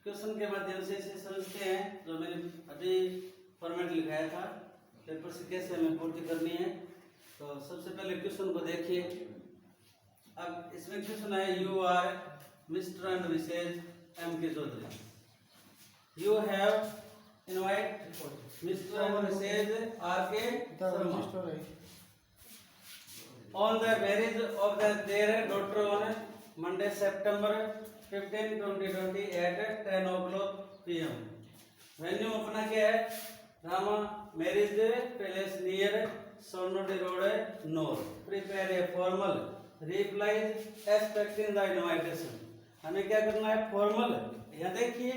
Question के माध्यम से इसे समझते हैं। जो मैंने अभी फॉर्मेट लिखाया था पेपर से कैसे हमें पूर्ति करनी है। तो सबसे पहले क्वेश्चन को देखिए। अब इसमें क्वेश्चन है, you are mister and missus M K Chaudhary. You have invite mister and missus R K Sharma on the marriage of their daughter on Monday, September 15, 2020 at 10 o'clock p.m. Venue अपना क्या है? Rama marriage palace near Sonodi road नोर। Prepare a formal replies expecting the invitation. हमें क्या करना है? Formal. यहाँ देखिए,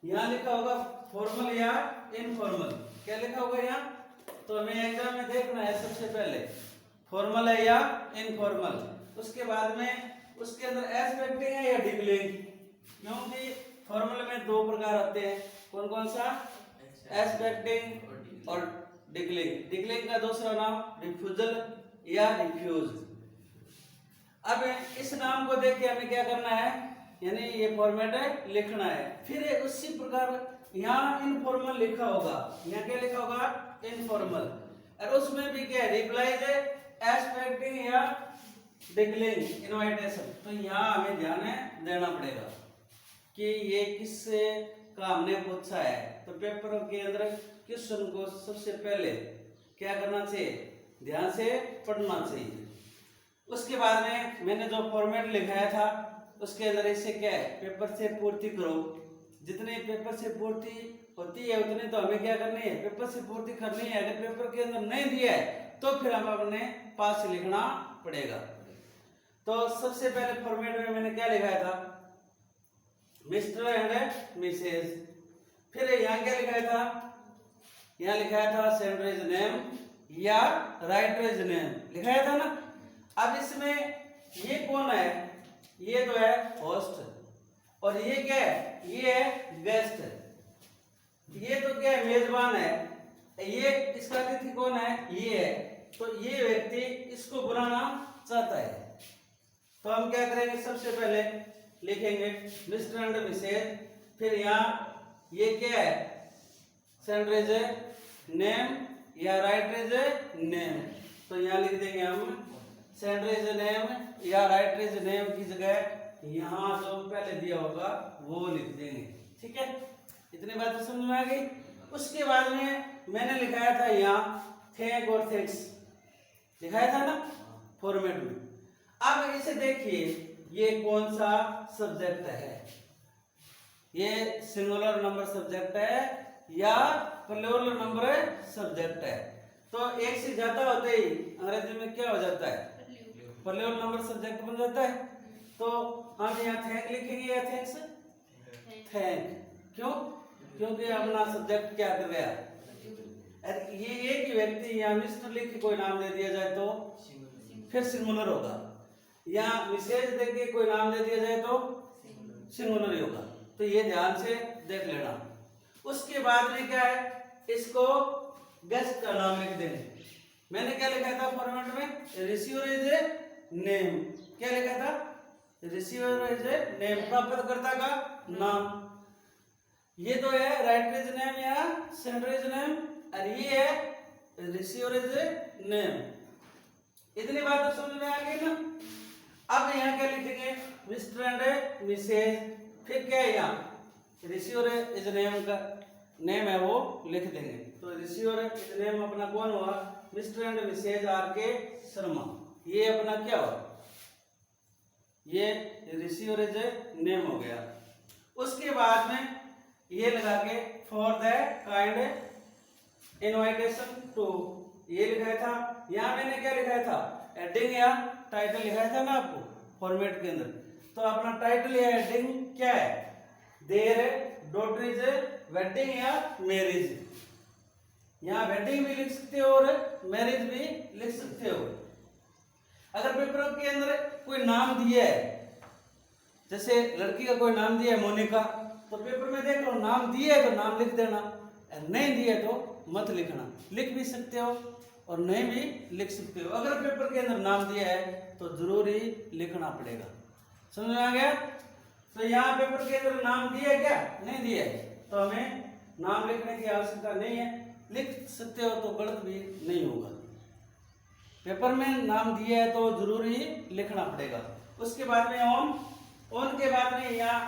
यहाँ लिखा होगा फॉर्मल या इनफॉर्मल। क्या लिखा होगा यहाँ? तो हमें एग्जाम में देखना है सबसे पहले फॉर्मल है या इनफॉर्मल। उसके बाद में उसके अंदर एक्सपेक्टिंग है या डिक्लेयरिंग, क्योंकि फॉर्मल में दो प्रकार होते हैं। कौन कौन सा? एक्सपेक्टिंग और डिक्लेयरिंग। डिक्लेयरिंग का दूसरा नाम रिफ्यूजल या रिफ्यूज। अब इस नाम को देख के हमें क्या करना है, यानी ये फॉर्मेट है लिखना है। फिर उसी प्रकार यहाँ इनफॉर्मल लिखा होगा। यहाँ क्या लिखा होगा? इनफॉर्मल। और उसमें भी क्या है? रिप्लाइज है एक्सपेक्टिंग या डिक्लेयरिंग इनविटेशन। तो यहाँ हमें ध्यान देना पड़ेगा कि ये किससे का हमने पूछा है। तो पेपर के अंदर क्वेश्चन को सबसे पहले क्या करना चाहिए? ध्यान से पढ़ना चाहिए। उसके बाद में मैंने जो फॉर्मेट लिखाया था उसके अंदर इससे क्या है? पेपर से पूर्ति करो। जितने पेपर से पूर्ति होती है उतने तो हमें क्या करनी है? पेपर से पूर्ति करनी है। अगर पेपर के अंदर नहीं दिया है तो फिर हम अपने पास से लिखना पड़ेगा। तो सबसे पहले फॉर्मेट में मैंने क्या लिखाया था? Mr and Mrs. फिर यहाँ क्या लिखाया था? यहाँ लिखाया था सेंडर इज नेम या राइटर इज नेम लिखाया था ना। अब इसमें ये कौन है? ये तो है होस्ट। और ये क्या है? ये है गेस्ट। ये तो क्या है? मेजबान है। ये इसका अतिथि कौन है? ये है। तो ये व्यक्ति इसको बुलाना चाहता है। तो हम क्या करेंगे? सबसे पहले लिखेंगे मिस्टर एंड मिसेज। फिर यहाँ ये क्या है? सेंडर इज नेम या राइटर इज नेम। तो यहाँ लिख देंगे हम सेंडर इज नेम या राइटर इज नेम की जगह यहाँ जो पहले दिया होगा वो लिख देंगे। ठीक है, इतनी बात समझ में आ गई। उसके बाद में मैंने लिखाया था यहाँ थैंक और थैंक्स लिखाया था ना फॉर्मेट में। अब इसे देखिए, ये कौन सा सब्जेक्ट है? ये सिंगुलर नंबर सब्जेक्ट है या प्लूरल नंबर सब्जेक्ट है? तो एक से ज्यादा होते ही अंग्रेजी में क्या हो जाता है? प्लूरल नंबर सब्जेक्ट बन जाता है। तो हम यहाँ थैंक लिखेंगे या थैंक्स? थैंक। क्यों? क्योंकि अपना सब्जेक्ट क्या कर रहा है? ये एक ही व्यक्ति यहाँ मिस्टर लिख के कोई नाम दे दिया जाए तो फिर सिंगुलर होगा, या मिसेज दे के कोई नाम दे दिया जाए तो सिंगुलर ही होगा। तो ये ध्यान से देख लेना। उसके बाद में क्या है? इसको गेस्ट का नाम लिख देंगे। मैंने क्या लिखा था फॉर्मेट में? Receiver is a name. क्या लिखा था? रिसीवर इज ए नेम, प्राप्तकर्ता का नाम। ये तो है राइटर इज नेम या सेंडर इज नेम, और ये है रिसीवर इज नेम। इतनी बात तो समझ में आ गई ना। अब यहाँ क्या लिखेंगे? Mr and Mrs. फिर क्या है? यहाँ रिसीवर इज नेम का नेम है वो लिख देंगे। तो रिसीवर इज नेम अपना कौन हुआ? Mister and missus R K Sharma. ये अपना क्या हुआ? ये रिसीवर इज नेम हो गया। उसके बाद में ये लगा के for the kind invitation to ये लिखाया था। यहाँ मैंने क्या लिखाया था? हेडिंग या टाइटल लिखाया था ना आपको फॉर्मेट के अंदर। तो अपना टाइटल या हेडिंग क्या है? देयर डॉटर इज वेडिंग या मैरिज। यहाँ वेडिंग भी लिख सकते हो और मैरिज भी लिख सकते हो। अगर पेपर के अंदर कोई नाम दिया है, जैसे लड़की का कोई नाम दिया है मोनिका, तो पेपर में देख लो नाम दिया है तो नाम लिख देना, नहीं दिया तो मत लिखना। लिख भी सकते हो और नहीं भी लिख सकते हो। अगर पेपर के अंदर नाम दिया है तो जरूर ही लिखना पड़ेगा। समझ में आ गया? तो यहाँ पेपर के अंदर नाम दिया क्या? नहीं दिया है, तो हमें नाम लिखने की आवश्यकता नहीं है। लिख सकते हो तो गलत भी नहीं होगा। पेपर में नाम दिया है तो जरूर ही लिखना पड़ेगा। उसके बाद में ऑन के बाद में यहाँ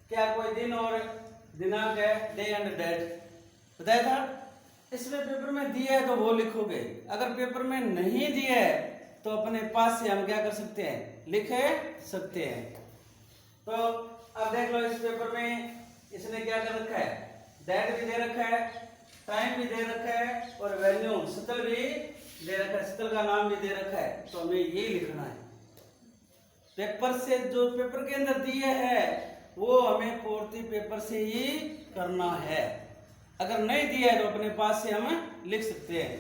क्या कोई दिन और दिनांक है, डे एंड डेट बताया था। इसमें पेपर में दिया है तो वो लिखोगे। अगर पेपर में नहीं दिया है तो अपने पास से हम क्या कर सकते हैं, लिख सकते हैं। तो अब देख लो इस पेपर में इसने क्या कर रखा है, डेट भी दे रखा है, टाइम भी दे रखा है और वेन्यू स्थल भी दे रखा है, स्थल का नाम भी दे रखा है। तो हमें ये लिखना है। पेपर से जो पेपर के अंदर दिया है वो हमें पूर्ति पेपर से ही करना है। अगर नहीं दिया है तो अपने पास से हम लिख सकते हैं।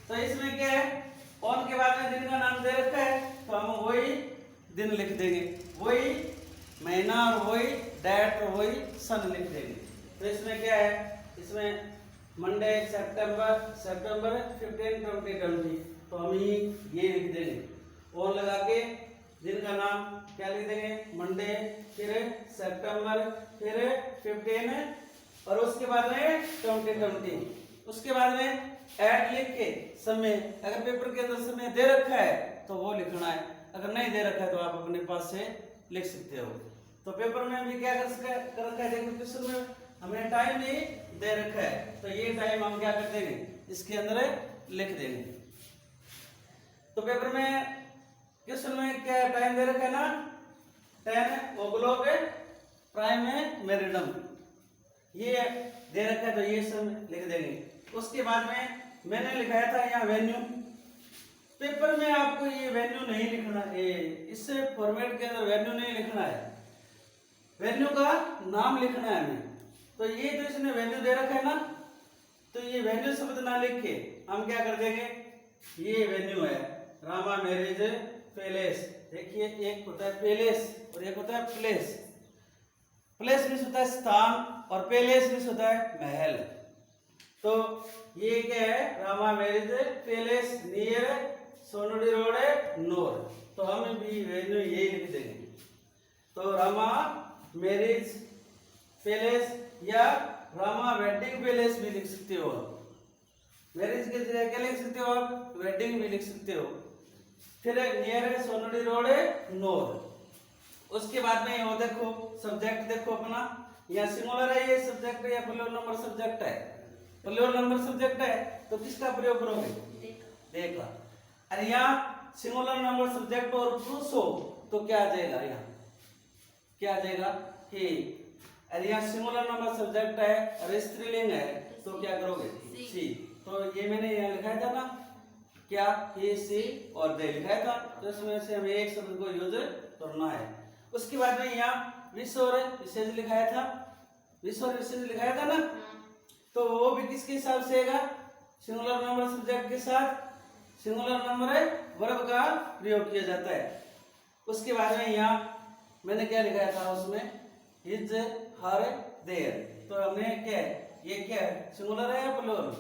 तो इसमें क्या है, ऑन के बाद में दिन का नाम दे रखा है तो हम वही दिन लिख देंगे, वही महीना और वही डेट और वही सन लिख देंगे। तो इसमें क्या है, इसमें मंडे सितंबर 15 2020 तो हम ये लिख देंगे। और लगा के दिन का नाम क्या लिख देंगे, मंडे, फिर सितंबर, फिर 15 और उसके बाद में 2020। उसके बाद में ऐड लिख के समय, अगर पेपर के अंदर समय दे रखा है तो वो लिखना है, अगर नहीं दे रखा है तो आप अपने पास से लिख सकते हो। तो पेपर में भी क्या कर रखा है, देखो क्वेश्चन में हमें टाइम भी दे रखा है तो ये टाइम हम क्या कर देंगे, इसके अंदर लिख देंगे। तो पेपर में क्वेश्चन में क्या टाइम दे रखा है ना, 10 o'clock प्राइम मेरिडम, ये दे रखा है तो ये सब लिख देंगे। उसके बाद में मैंने लिखाया था यहाँ वेन्यू। पेपर में आपको ये वेन्यू नहीं लिखना है, इस फॉर्मेट के अंदर वेन्यू नहीं लिखना है, वेन्यू का नाम लिखना है हमें। तो ये जो इसने वेन्यू दे रखा है ना, तो ये वेन्यू शब्द ना लिख के हम क्या कर देंगे, ये वेन्यू है रामा मैरिज पैलेस। देखिए एक होता है पैलेस और एक होता है प्लेस। प्लेस मीन्स होता है स्थान और पैलेस मीन्स होता है महल। तो ये क्या है, Rama marriage palace near Sondi road नोर, तो हम भी वेन्यू यही लिख देंगे। तो रामा मैरिज पैलेस या रामा वेडिंग पैलेस भी लिख सकते हो। मैरिज के जगह क्या लिख सकते हो आप, वेडिंग भी लिख सकते हो। फिर नियर सोनडी रोड नोर। उसके बाद में वो देखो सब्जेक्ट देखो अपना, यहाँ सिंगुलर है ये सब्जेक्ट या प्लूरल नंबर सब्जेक्ट है, प्लूरल नंबर सब्जेक्ट है तो किसका प्रयोग करोगे, देखा। अरे यहाँ सिंगुलर नंबर सब्जेक्ट और पुरुष हो तो क्या आ जाएगा, यहाँ क्या आ जाएगा ही। अरे यहाँ सिंगुलर नंबर सब्जेक्ट है और स्त्रीलिंग है तो क्या करोगे, सी। तो ये मैंने यहाँ लिखाया था ना, क्या ही सी और दे लिखाया था, तो इसमें से हमें एक शब्द को यूज करना है। उसके बाद में यहाँ विषय और विशेष लिखाया था, विषय और विशेष लिखाया था ना, तो वो भी किसके हिसाब से आएगा, सिंगुलर नंबर सब्जेक्ट के साथ सिंगुलर नंबर वर्ब का प्रयोग किया जाता है। उसके बाद में यहाँ मैंने क्या लिखाया था उसमें, हिज हर देयर, तो हमने क्या है, ये क्या है सिंगुलर है या प्लूरल,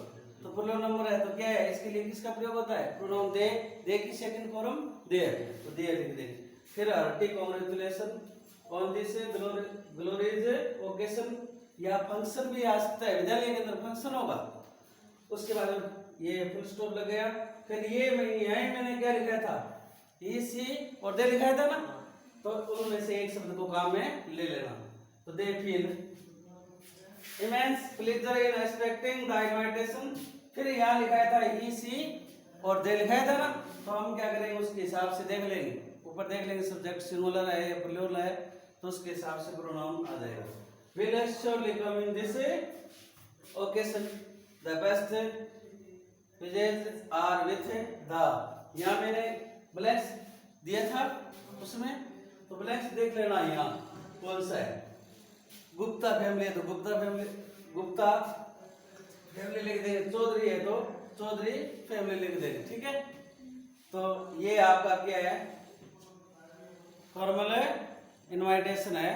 तो प्लूरल नंबर है तो क्या है, इसके लिए किसका प्रयोग होता है, प्रोनाउन दे, दे की सेकंड फॉर्म देयर, तो देयर लिख देंगे। फिर hearty congratulation on this glories occasion, या फंक्शन भी आ सकता है, विद्यालय के अंदर फंक्शन होगा। उसके बाद ये फुल स्टॉप लग गया। फिर ये यहीं मैंने क्या लिखा था, ई सी और दे लिखाया था ना, तो उनमें से एक शब्द को काम में ले लेना। तो they feel immense pleasure in expecting the invitation, फिर यहाँ लिखाया था ई सी और दे लिखाया था ना, तो हम क्या करेंगे उसके हिसाब से देख लेंगे, ऊपर देख लेंगे सब्जेक्ट सिंगुलर है या प्लूरल है तो उसके हिसाब से प्रोनाउन आ जाएगा। Will surely come in this occasion, the best wishes are with the, यहाँ मैंने ब्लैंक्स दिया था उसमें, तो ब्लैंक्स देख लेना यहाँ कौन सा है। गुप्ता फैमिली है तो गुप्ता फैमिली लिख देंगे, चौधरी है तो चौधरी फैमिली लिख देंगे, ठीक है। तो ये आपका क्या है, फॉर्मल इनविटेशन है,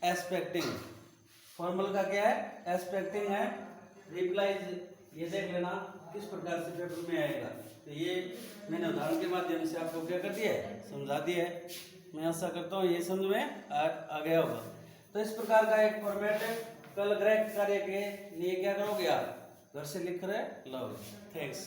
एक्सपेक्टिंग, फॉर्मल का क्या है, एक्सपेक्टिंग है। रिप्लाईज ये देख लेना किस प्रकार से पेपर में आएगा, तो ये मैंने उदाहरण के माध्यम से आपको क्या कर दिया है, समझा दिया है। मैं आशा करता हूँ ये समझ में आ गया होगा। तो इस प्रकार का एक फॉर्मेट कल गृह कार्य के लिए क्या करोगे आप घर से लिख रहे लो। थैंक्स।